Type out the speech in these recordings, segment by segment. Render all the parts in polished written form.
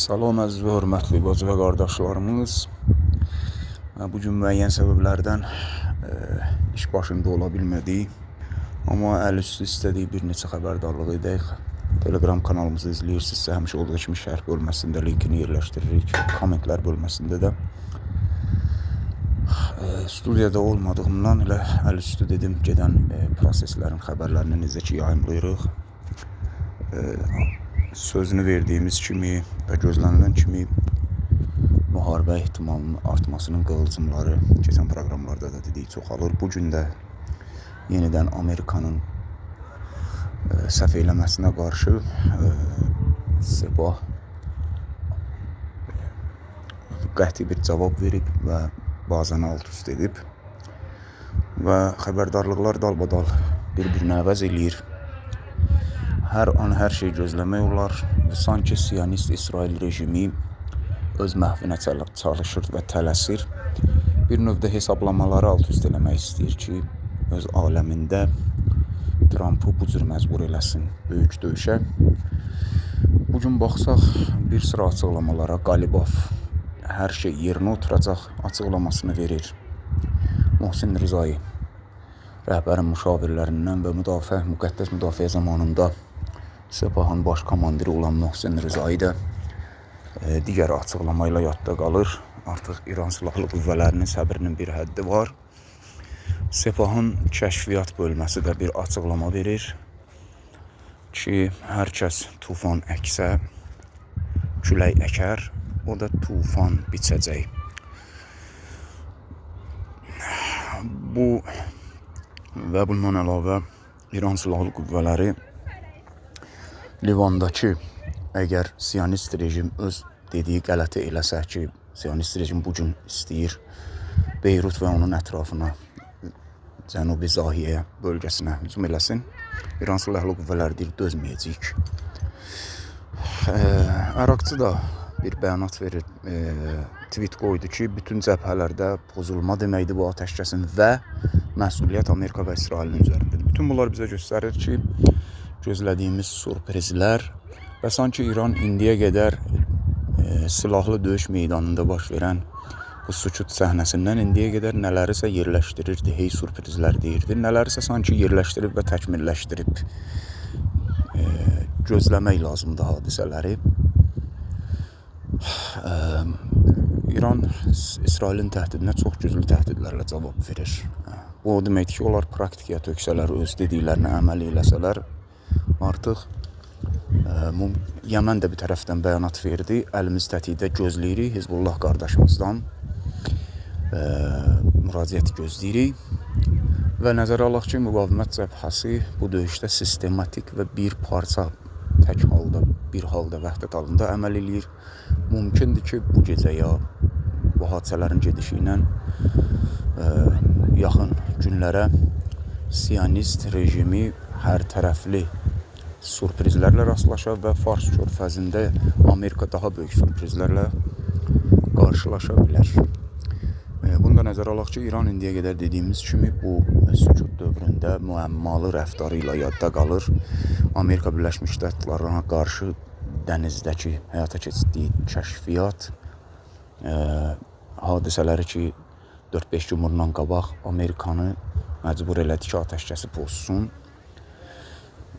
Salam əziz və hörmətli bacı və qardaşlarımız. Bugün müəyyən səbəblərdən iş başında ola bilmədik. Amma əlüstü istədik bir neçə xəbərdarlıq edək. Telegram kanalımızı izləyirsinizsə həmişə olduğu kimi şərh bölməsində linkini yerləşdiririk. Kommentlər bölməsində də. Studiyada olmadığımdan elə əlüstü dedim gedən proseslərin xəbərlərini necə ki yayımlayırıq. Sözünü verdiyimiz kimi və gözlənilən kimi müharibə ehtimalının artmasının qığılcımları keçən proqramlarda da dedik çoxalır. Bugün də yenidən Amerikanın səhv eləməsinə qarşı Sepah qəti bir cavab verib və bazanı alt-üst edib və xəbərdarlıqlar dalbadal bir-birini əvəz eləyir. Hər an hər şey gözləmək olar və sanki Siyonist İsrail rejimi öz məhvinə çalışır və tələsir. Bir növdə hesablamaları alt-üst eləmək istəyir ki, öz aləmində Trumpı bu cür məcbur eləsin böyük döyüşə. Bugün baxsaq bir sıra açıqlamalara Qalibov hər şey yerinə oturacaq açıqlamasını verir. Mohsin Rizai rəhbərin müşavirlərindən və müqəddəs müdafiə zamanında Sepahın baş komandiri olan Mohsin Rizai də digər açıqlama ilə yadda qalır. Artıq İran Silahlı Qüvvələrinin səbrinin bir həddi var. Sepahın kəşfiyyat bölməsi də bir açıqlama verir ki, hər kəs tufan əksə, külək əkər, o da tufan biçəcək. Bu və bundan əlavə İran Silahlı Qüvvələri Livandakı əgər Siyonist rejim öz dediyi qələti eləsə ki, Siyonist rejim bugün istəyir Beyrut və onun ətrafına, Cənubi Zahiyyə bölgəsinə hücum eləsin. İran Silahlı Qüvvələri deyir, dözməyəcəyik. Əraqçı da bir bəyanat verir, tweet qoydu ki, bütün cəbhələrdə pozulma deməkdir bu atəşkəsin və məsuliyyət Amerika və İsrailin üzərindədir. Bütün bunlar bizə göstərir ki, gözlədiyimiz sürprizlər və sanki İran indiyə qədər silahlı döyüş meydanında baş verən bu sükut səhnəsindən indiyə qədər nələrisə yerləşdirirdi, hey sürprizlər deyirdi. Nələrisə sanki yerləşdirib və təkmilləşdirib. Gözləmək lazımdır hadisələri. İran İsrailin təhdidinə çox güclü təhdidlərlə cavab verir. Bu o deməkdir ki, onlar praktikaya töksələr, öz dediklərini əməl eləsələr, artıq Yəmən də bir tərəfdən bəyanat verdi. Əlimiz tətikdə gözləyirik. Hizbullah qardaşımızdan müraciət gözləyirik. Və nəzərə alaq ki, müqavimət cəbhəsi bu döyüşdə sistematik və bir parça tək halda, bir halda vəhdət halında əməl eləyir. Mümkündür ki, bu gecə ya bu hadisələrin gedişi ilə yaxın günlərə Siyonist rejimi hər tərəfli sürprizlərlə rastlaşa və Fars körfəzində Amerika daha böyük sürprizlərlə qarşılaşa bilər. Bunu da nəzərə alaq ki, İran indiyə qədər dediyimiz kimi bu sükut dövründə müəmmalı rəftarı ilə yadda qalır. Amerika Birləşmiş Ştatlarına qarşı dənizdəki həyata keçirdiyi kəşfiyyat hadisələri ki, 4-5 gün bundan qabaq Amerikanı məcbur elədi ki, atəşkəsi pozsun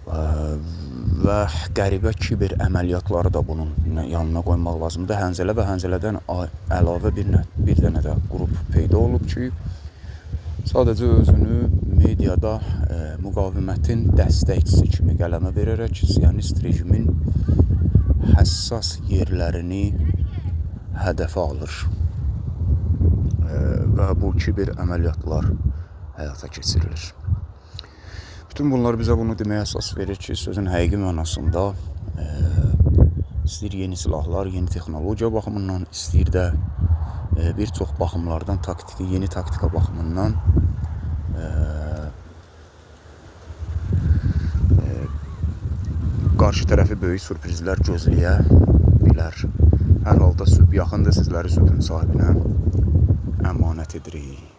və qəribə kiber əməliyyatları da bunun yanına qoymaq lazımdır. Hənzələ və Hənzələdən əlavə bir dənə də qrup peyda olub ki, sadəcə özünü mediada müqavimətin dəstəkçisi kimi qələmə verərək Siyonist rejimin həssas yerlərini hədəfə alır və bu kiber əməliyyatlar həyata keçirilir. Bütün bunlar bizə bunu deməyə əsas verir ki, sözün həqiqi mənasında istəyir yeni silahlar, yeni texnologiya baxımından, istəyir də bir çox baxımlardan, yeni taktika baxımından qarşı tərəfi böyük sürprizlər gözləyə bilər. Hər halda sübh yaxındır, sizləri sübhün sahibinə əmanət edirik.